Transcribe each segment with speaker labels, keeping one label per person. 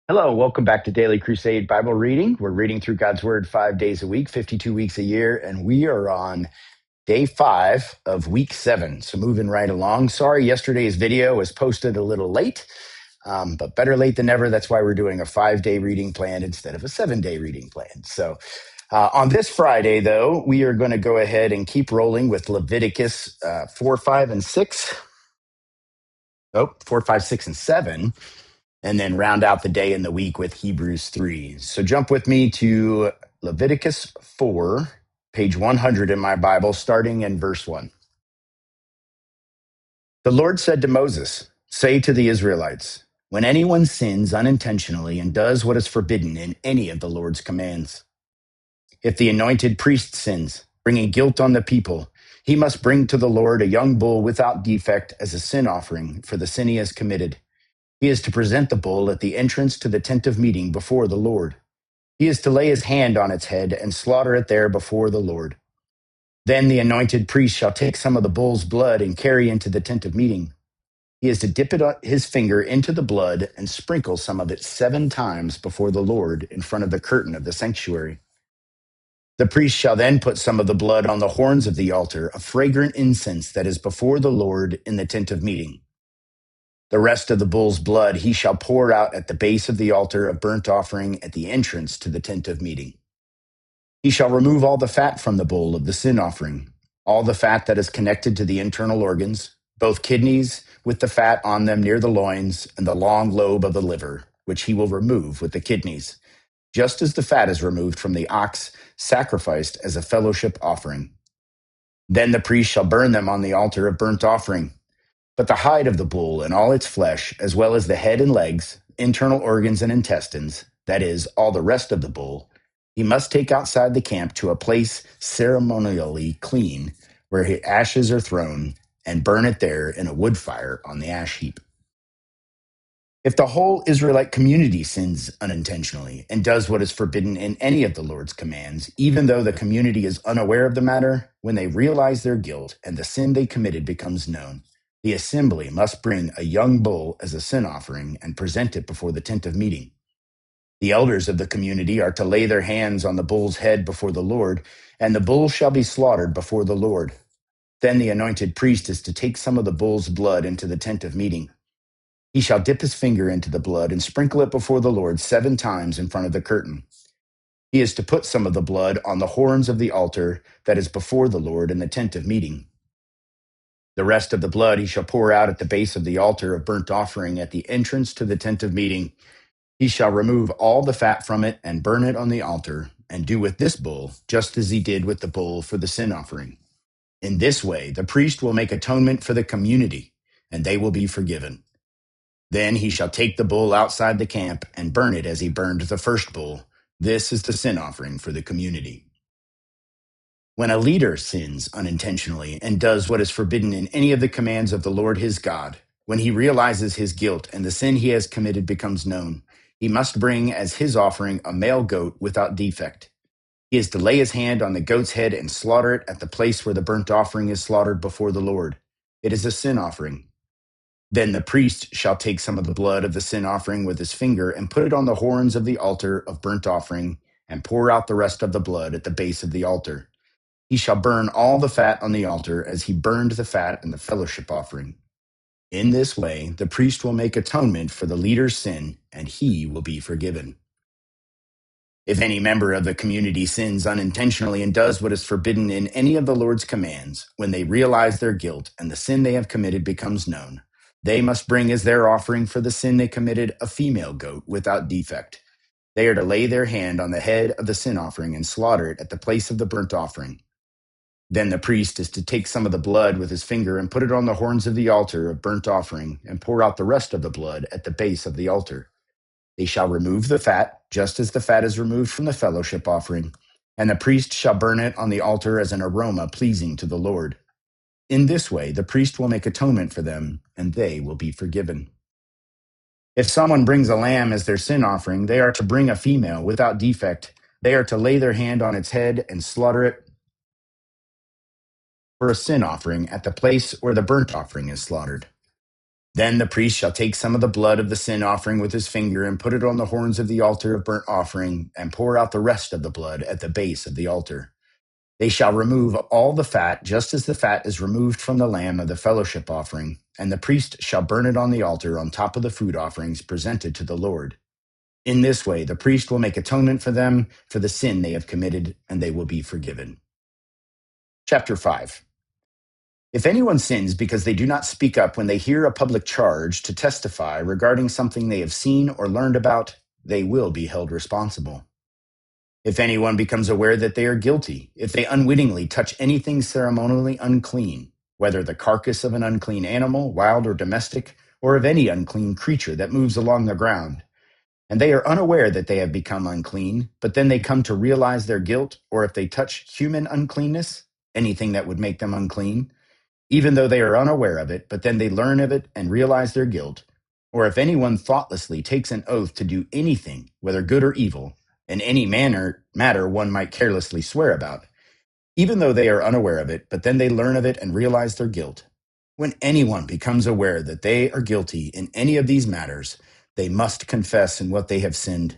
Speaker 1: Hello, welcome back to Daily Crusade Bible Reading. We're reading through God's Word 5 days a week, 52 weeks a year, and we are on day 5 of week 7. So moving right along. Sorry, yesterday's video was posted a little late, but better late than never. That's why we're doing a 5-day reading plan instead of a 7-day reading plan. So on this Friday, though, we are going to go ahead and keep rolling with Leviticus 4, 5, and 6. 4, 5, 6, and 7. And then round out the day and the week with Hebrews 3. So jump with me to Leviticus 4, page 100 in my Bible, starting in verse 1. The Lord said to Moses, "Say to the Israelites, when anyone sins unintentionally and does what is forbidden in any of the Lord's commands, if the anointed priest sins, bringing guilt on the people, he must bring to the Lord a young bull without defect as a sin offering for the sin he has committed. He is to present the bull at the entrance to the tent of meeting before the Lord. He is to lay his hand on its head and slaughter it there before the Lord. Then the anointed priest shall take some of the bull's blood and carry into the tent of meeting. He is to dip his finger into the blood and sprinkle some of it 7 times before the Lord in front of the curtain of the sanctuary. The priest shall then put some of the blood on the horns of the altar, a fragrant incense that is before the Lord in the tent of meeting. The rest of the bull's blood he shall pour out at the base of the altar of burnt offering at the entrance to the tent of meeting. He shall remove all the fat from the bull of the sin offering, all the fat that is connected to the internal organs, both kidneys with the fat on them near the loins, and the long lobe of the liver, which he will remove with the kidneys, just as the fat is removed from the ox sacrificed as a fellowship offering. Then the priest shall burn them on the altar of burnt offering. But the hide of the bull and all its flesh, as well as the head and legs, internal organs and intestines, that is, all the rest of the bull, he must take outside the camp to a place ceremonially clean, where ashes are thrown, and burn it there in a wood fire on the ash heap. If the whole Israelite community sins unintentionally and does what is forbidden in any of the Lord's commands, even though the community is unaware of the matter, when they realize their guilt and the sin they committed becomes known, the assembly must bring a young bull as a sin offering and present it before the tent of meeting. The elders of the community are to lay their hands on the bull's head before the Lord, and the bull shall be slaughtered before the Lord. Then the anointed priest is to take some of the bull's blood into the tent of meeting. He shall dip his finger into the blood and sprinkle it before the Lord 7 times in front of the curtain. He is to put some of the blood on the horns of the altar that is before the Lord in the tent of meeting. The rest of the blood he shall pour out at the base of the altar of burnt offering at the entrance to the tent of meeting. He shall remove all the fat from it and burn it on the altar, and do with this bull just as he did with the bull for the sin offering. In this way, the priest will make atonement for the community, and they will be forgiven. Then he shall take the bull outside the camp and burn it as he burned the first bull. This is the sin offering for the community. When a leader sins unintentionally and does what is forbidden in any of the commands of the Lord his God, when he realizes his guilt and the sin he has committed becomes known, he must bring as his offering a male goat without defect. He is to lay his hand on the goat's head and slaughter it at the place where the burnt offering is slaughtered before the Lord. It is a sin offering. Then the priest shall take some of the blood of the sin offering with his finger and put it on the horns of the altar of burnt offering and pour out the rest of the blood at the base of the altar. He shall burn all the fat on the altar as he burned the fat in the fellowship offering. In this way, the priest will make atonement for the leader's sin, and he will be forgiven. If any member of the community sins unintentionally and does what is forbidden in any of the Lord's commands, when they realize their guilt and the sin they have committed becomes known, they must bring as their offering for the sin they committed a female goat without defect. They are to lay their hand on the head of the sin offering and slaughter it at the place of the burnt offering. Then the priest is to take some of the blood with his finger and put it on the horns of the altar of burnt offering and pour out the rest of the blood at the base of the altar. They shall remove the fat, just as the fat is removed from the fellowship offering, and the priest shall burn it on the altar as an aroma pleasing to the Lord. In this way, the priest will make atonement for them, and they will be forgiven. If someone brings a lamb as their sin offering, they are to bring a female without defect. They are to lay their hand on its head and slaughter it for a sin offering at the place where the burnt offering is slaughtered. Then the priest shall take some of the blood of the sin offering with his finger and put it on the horns of the altar of burnt offering and pour out the rest of the blood at the base of the altar. They shall remove all the fat, just as the fat is removed from the lamb of the fellowship offering, and the priest shall burn it on the altar on top of the food offerings presented to the Lord. In this way, the priest will make atonement for them for the sin they have committed, and they will be forgiven. Chapter 5. If anyone sins because they do not speak up when they hear a public charge to testify regarding something they have seen or learned about, they will be held responsible. If anyone becomes aware that they are guilty, if they unwittingly touch anything ceremonially unclean, whether the carcass of an unclean animal, wild or domestic, or of any unclean creature that moves along the ground, and they are unaware that they have become unclean, but then they come to realize their guilt, or if they touch human uncleanness, anything that would make them unclean, even though they are unaware of it, but then they learn of it and realize their guilt, or if anyone thoughtlessly takes an oath to do anything, whether good or evil, in any matter one might carelessly swear about, even though they are unaware of it, but then they learn of it and realize their guilt. When anyone becomes aware that they are guilty in any of these matters, they must confess in what they have sinned.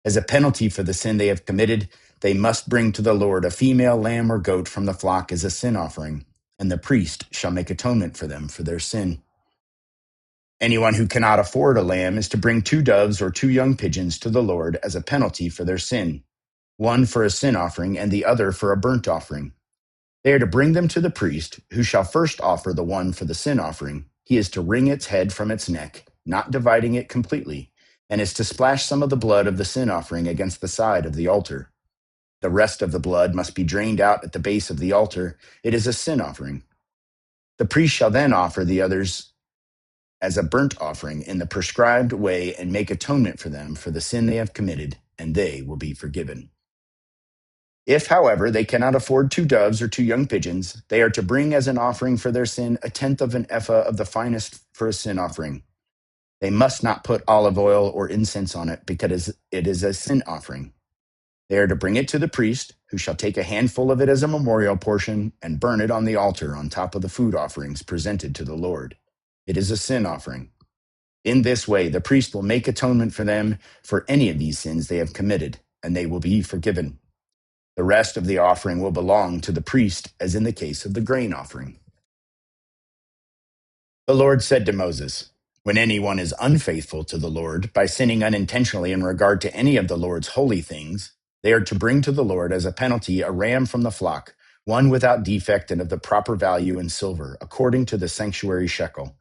Speaker 1: As a penalty for the sin they have committed, they must bring to the Lord a female lamb or goat from the flock as a sin offering, and the priest shall make atonement for them for their sin. Anyone who cannot afford a lamb is to bring 2 doves or 2 young pigeons to the Lord as a penalty for their sin, one for a sin offering and the other for a burnt offering. They are to bring them to the priest, who shall first offer the one for the sin offering. He is to wring its head from its neck, not dividing it completely, and is to splash some of the blood of the sin offering against the side of the altar. The rest of the blood must be drained out at the base of the altar. It is a sin offering. The priest shall then offer the others as a burnt offering in the prescribed way and make atonement for them for the sin they have committed, and they will be forgiven. If, however, they cannot afford 2 doves or 2 young pigeons, they are to bring as an offering for their sin 1/10 of an ephah of the finest for a sin offering. They must not put olive oil or incense on it, because it is a sin offering. They are to bring it to the priest, who shall take a handful of it as a memorial portion and burn it on the altar on top of the food offerings presented to the Lord. It is a sin offering. In this way, the priest will make atonement for them for any of these sins they have committed, and they will be forgiven. The rest of the offering will belong to the priest, as in the case of the grain offering. The Lord said to Moses, "When anyone is unfaithful to the Lord by sinning unintentionally in regard to any of the Lord's holy things, they are to bring to the Lord as a penalty a ram from the flock, one without defect and of the proper value in silver, according to the sanctuary shekel.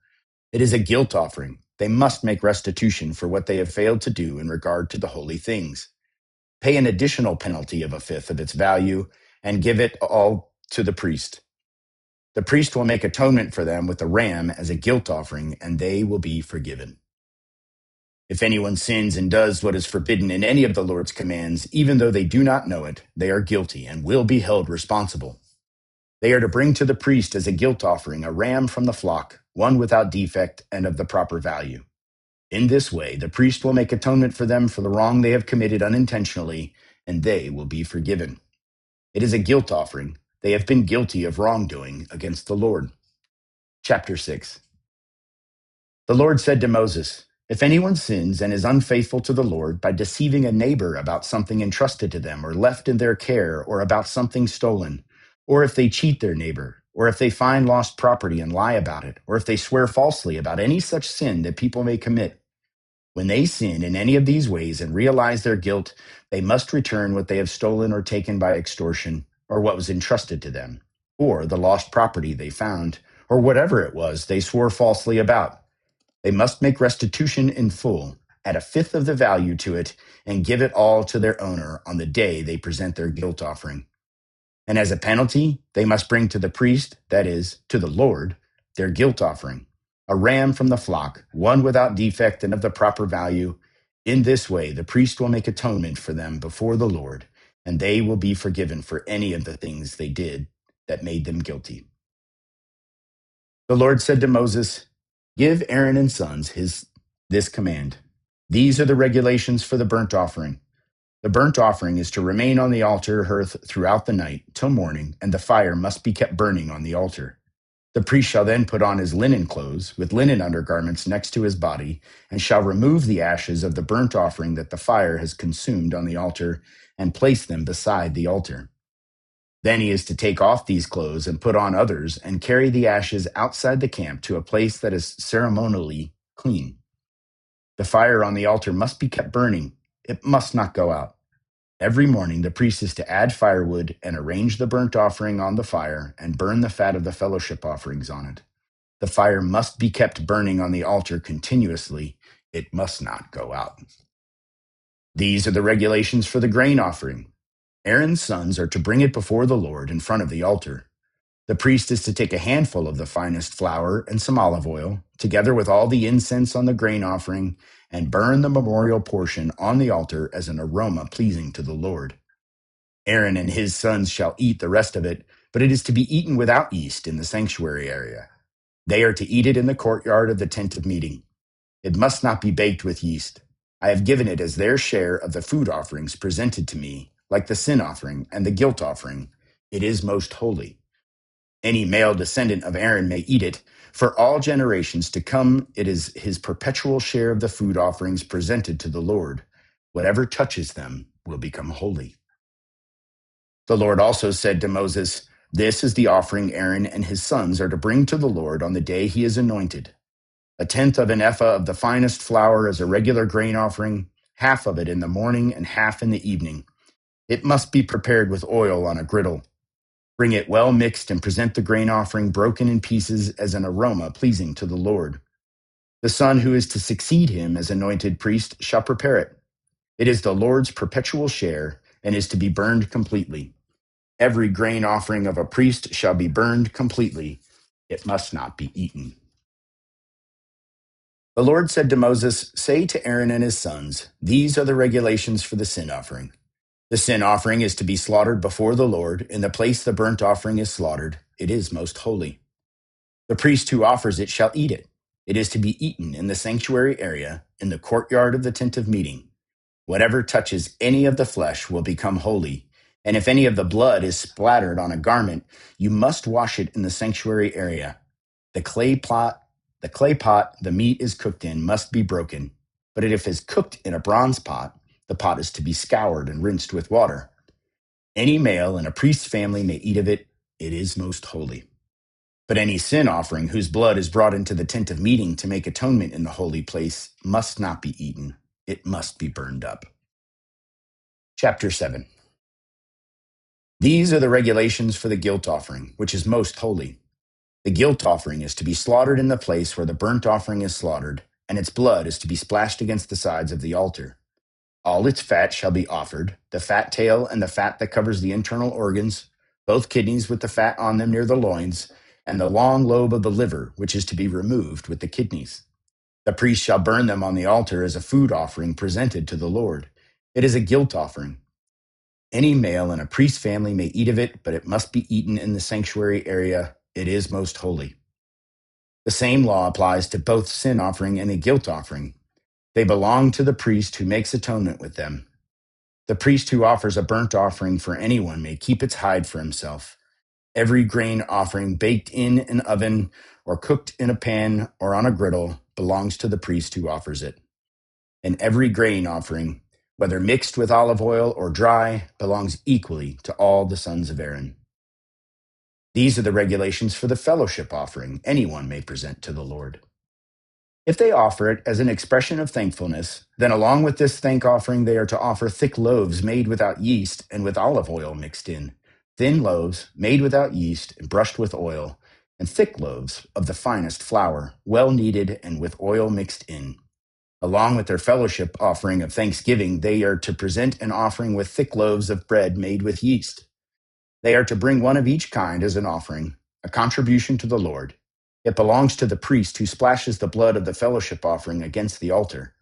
Speaker 1: It is a guilt offering. They must make restitution for what they have failed to do in regard to the holy things. Pay an additional penalty of 1/5 of its value and give it all to the priest. The priest will make atonement for them with a ram as a guilt offering, and they will be forgiven. If anyone sins and does what is forbidden in any of the Lord's commands, even though they do not know it, they are guilty and will be held responsible. They are to bring to the priest as a guilt offering a ram from the flock, one without defect and of the proper value. In this way, the priest will make atonement for them for the wrong they have committed unintentionally, and they will be forgiven. It is a guilt offering. They have been guilty of wrongdoing against the Lord." Chapter 6. The Lord said to Moses, "If anyone sins and is unfaithful to the Lord by deceiving a neighbor about something entrusted to them or left in their care, or about something stolen, or if they cheat their neighbor, or if they find lost property and lie about it, or if they swear falsely about any such sin that people may commit, when they sin in any of these ways and realize their guilt, they must return what they have stolen or taken by extortion, or what was entrusted to them, or the lost property they found, or whatever it was they swore falsely about. They must make restitution in full, add 1/5 of the value to it, and give it all to their owner on the day they present their guilt offering. And as a penalty, they must bring to the priest, that is, to the Lord, their guilt offering, a ram from the flock, one without defect and of the proper value. In this way, the priest will make atonement for them before the Lord, and they will be forgiven for any of the things they did that made them guilty." The Lord said to Moses, "Give Aaron and sons this command. These are the regulations for the burnt offering. The burnt offering is to remain on the altar hearth throughout the night till morning, and the fire must be kept burning on the altar. The priest shall then put on his linen clothes with linen undergarments next to his body, and shall remove the ashes of the burnt offering that the fire has consumed on the altar, and place them beside the altar. Then he is to take off these clothes and put on others, and carry the ashes outside the camp to a place that is ceremonially clean. The fire on the altar must be kept burning. It must not go out. Every morning the priest is to add firewood and arrange the burnt offering on the fire and burn the fat of the fellowship offerings on it. The fire must be kept burning on the altar continuously. It must not go out. These are the regulations for the grain offering. Aaron's sons are to bring it before the Lord in front of the altar. The priest is to take a handful of the finest flour and some olive oil, together with all the incense on the grain offering, and burn the memorial portion on the altar as an aroma pleasing to the Lord. Aaron and his sons shall eat the rest of it, but it is to be eaten without yeast in the sanctuary area. They are to eat it in the courtyard of the tent of meeting. It must not be baked with yeast. I have given it as their share of the food offerings presented to me, like the sin offering and the guilt offering. It is most holy. Any male descendant of Aaron may eat it. For all generations to come, it is his perpetual share of the food offerings presented to the Lord. Whatever touches them will become holy. The Lord also said to Moses, "This is the offering Aaron and his sons are to bring to the Lord on the day he is anointed. A tenth of an ephah of the finest flour as a regular grain offering, half of it in the morning and half in the evening. It must be prepared with oil on a griddle. Bring it well mixed and present the grain offering broken in pieces as an aroma pleasing to the Lord. The son who is to succeed him as anointed priest shall prepare it. It is the Lord's perpetual share and is to be burned completely. Every grain offering of a priest shall be burned completely. It must not be eaten." The Lord said to Moses, "Say to Aaron and his sons, these are the regulations for the sin offering. The sin offering is to be slaughtered before the Lord in the place the burnt offering is slaughtered. It is most holy. The priest who offers it shall eat it. It is to be eaten in the sanctuary area, in the courtyard of the tent of meeting. Whatever touches any of the flesh will become holy, and if any of the blood is splattered on a garment, you must wash it in the sanctuary area. The clay pot the meat is cooked in must be broken, but if it is cooked in a bronze pot, the pot is to be scoured and rinsed with water. Any male in a priest's family may eat of it. It is most holy. But any sin offering whose blood is brought into the tent of meeting to make atonement in the holy place must not be eaten. It must be burned up." Chapter 7. These are the regulations for the guilt offering, which is most holy. The guilt offering is to be slaughtered in the place where the burnt offering is slaughtered, and its blood is to be splashed against the sides of the altar. All its fat shall be offered, the fat tail and the fat that covers the internal organs, both kidneys with the fat on them near the loins, and the long lobe of the liver, which is to be removed with the kidneys. The priest shall burn them on the altar as a food offering presented to the Lord. It is a guilt offering. Any male in a priest's family may eat of it, but it must be eaten in the sanctuary area. It is most holy. The same law applies to both sin offering and a guilt offering. They belong to the priest who makes atonement with them. The priest who offers a burnt offering for anyone may keep its hide for himself. Every grain offering baked in an oven or cooked in a pan or on a griddle belongs to the priest who offers it. And every grain offering, whether mixed with olive oil or dry, belongs equally to all the sons of Aaron. These are the regulations for the fellowship offering anyone may present to the Lord. If they offer it as an expression of thankfulness, then along with this thank offering, they are to offer thick loaves made without yeast and with olive oil mixed in, thin loaves made without yeast and brushed with oil, and thick loaves of the finest flour, well kneaded and with oil mixed in. Along with their fellowship offering of thanksgiving, they are to present an offering with thick loaves of bread made with yeast. They are to bring one of each kind as an offering, a contribution to the Lord. It belongs to the priest who splashes the blood of the fellowship offering against the altar.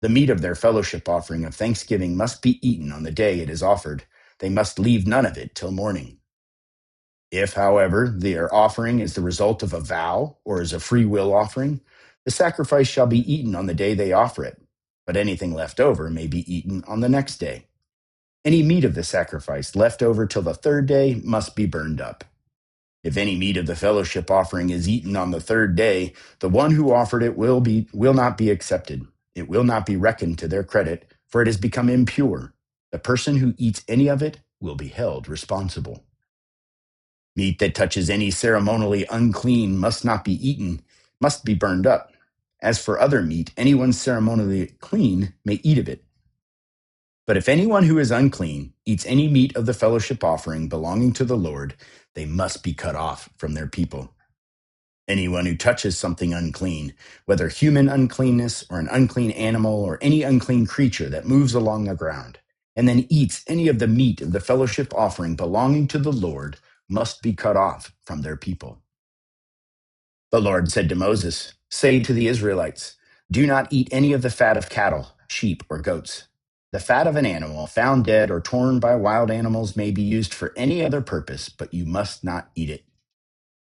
Speaker 1: The meat of their fellowship offering of thanksgiving must be eaten on the day it is offered. They must leave none of it till morning. If, however, their offering is the result of a vow or is a free will offering, the sacrifice shall be eaten on the day they offer it, but anything left over may be eaten on the next day. Any meat of the sacrifice left over till the third day must be burned up. If any meat of the fellowship offering is eaten on the third day, the one who offered it will not be accepted. It will not be reckoned to their credit, for it has become impure. The person who eats any of it will be held responsible. Meat that touches any ceremonially unclean must not be eaten, must be burned up. As for other meat, anyone ceremonially clean may eat of it. But if anyone who is unclean eats any meat of the fellowship offering belonging to the Lord, they must be cut off from their people. Anyone who touches something unclean, whether human uncleanness or an unclean animal or any unclean creature that moves along the ground, and then eats any of the meat of the fellowship offering belonging to the Lord, must be cut off from their people. The Lord said to Moses, "Say to the Israelites, do not eat any of the fat of cattle, sheep, or goats. The fat of an animal found dead or torn by wild animals may be used for any other purpose, but you must not eat it.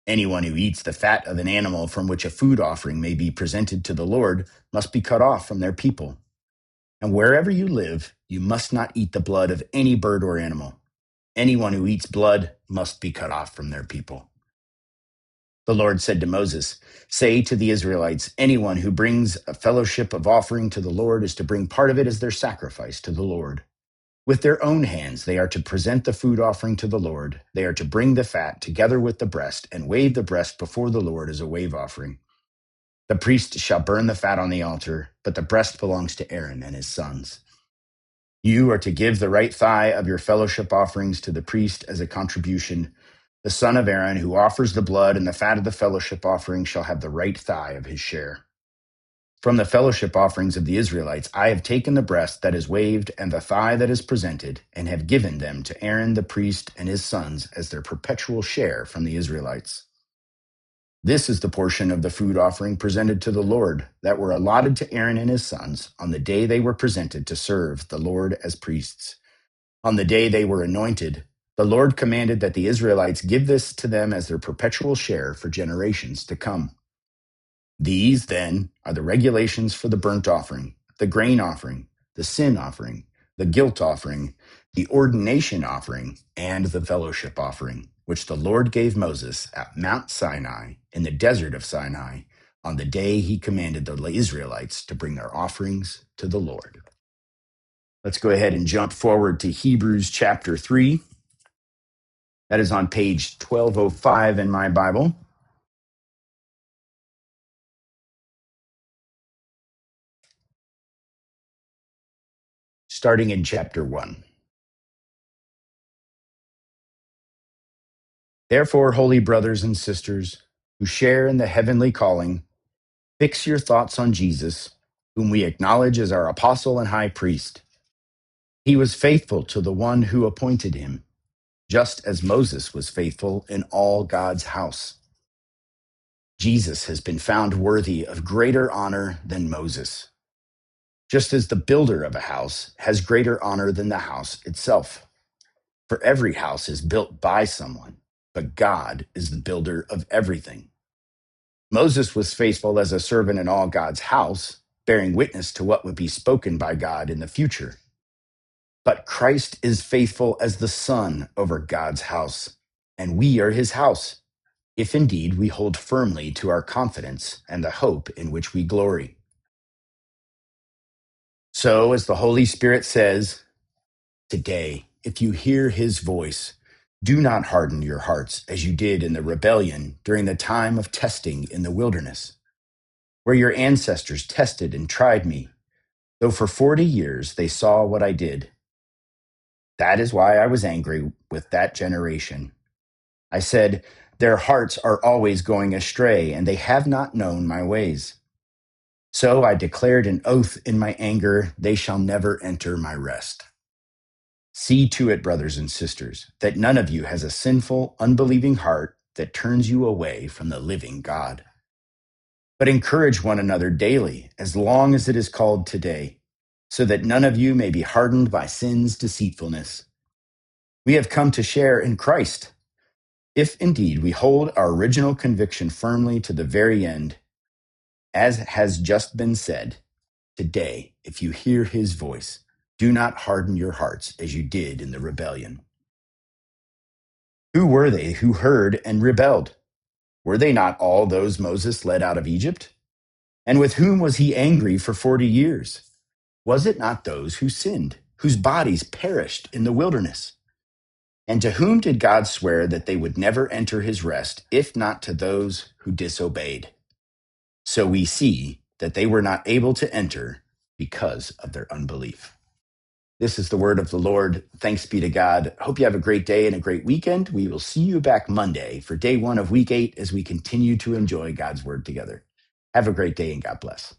Speaker 1: Anyone who eats the fat of an animal from which a food offering may be presented to the Lord must be cut off from their people. And wherever you live, you must not eat the blood of any bird or animal. Anyone who eats blood must be cut off from their people." The Lord said to Moses, "Say to the Israelites, anyone who brings a fellowship of offering to the Lord is to bring part of it as their sacrifice to the Lord. With their own hands, they are to present the food offering to the Lord. They are to bring the fat together with the breast and wave the breast before the Lord as a wave offering. The priest shall burn the fat on the altar, but the breast belongs to Aaron and his sons. You are to give the right thigh of your fellowship offerings to the priest as a contribution. The son of Aaron who offers the blood and the fat of the fellowship offering shall have the right thigh of his share. From the fellowship offerings of the Israelites, I have taken the breast that is waved and the thigh that is presented, and have given them to Aaron the priest and his sons as their perpetual share from the Israelites. This is the portion of the food offering presented to the Lord that were allotted to Aaron and his sons on the day they were presented to serve the Lord as priests. On the day they were anointed, the Lord commanded that the Israelites give this to them as their perpetual share for generations to come. These, then, are the regulations for the burnt offering, the grain offering, the sin offering, the guilt offering, the ordination offering, and the fellowship offering, which the Lord gave Moses at Mount Sinai in the desert of Sinai on the day he commanded the Israelites to bring their offerings to the Lord. Let's go ahead and jump forward to Hebrews chapter 3. That is on page 1205 in my Bible. Starting in chapter 1. Therefore, holy brothers and sisters who share in the heavenly calling, fix your thoughts on Jesus, whom we acknowledge as our apostle and high priest. He was faithful to the one who appointed him, just as Moses was faithful in all God's house. Jesus has been found worthy of greater honor than Moses, just as the builder of a house has greater honor than the house itself. For every house is built by someone, but God is the builder of everything. Moses was faithful as a servant in all God's house, bearing witness to what would be spoken by God in the future. But Christ is faithful as the Son over God's house, and we are his house, if indeed we hold firmly to our confidence and the hope in which we glory. So, as the Holy Spirit says, today, if you hear his voice, do not harden your hearts as you did in the rebellion during the time of testing in the wilderness, where your ancestors tested and tried me, though for 40 years they saw what I did. That is why I was angry with that generation. I said, their hearts are always going astray, and they have not known my ways. So I declared an oath in my anger, they shall never enter my rest. See to it, brothers and sisters, that none of you has a sinful, unbelieving heart that turns you away from the living God. But encourage one another daily, as long as it is called today, so that none of you may be hardened by sin's deceitfulness. We have come to share in Christ, if indeed we hold our original conviction firmly to the very end. As has just been said, today, if you hear his voice, do not harden your hearts as you did in the rebellion. Who were they who heard and rebelled? Were they not all those Moses led out of Egypt? And with whom was he angry for 40 years? Was it not those who sinned, whose bodies perished in the wilderness? And to whom did God swear that they would never enter his rest, if not to those who disobeyed? So we see that they were not able to enter because of their unbelief. This is the word of the Lord. Thanks be to God. Hope you have a great day and a great weekend. We will see you back Monday for day 1 of week 8 as we continue to enjoy God's word together. Have a great day and God bless.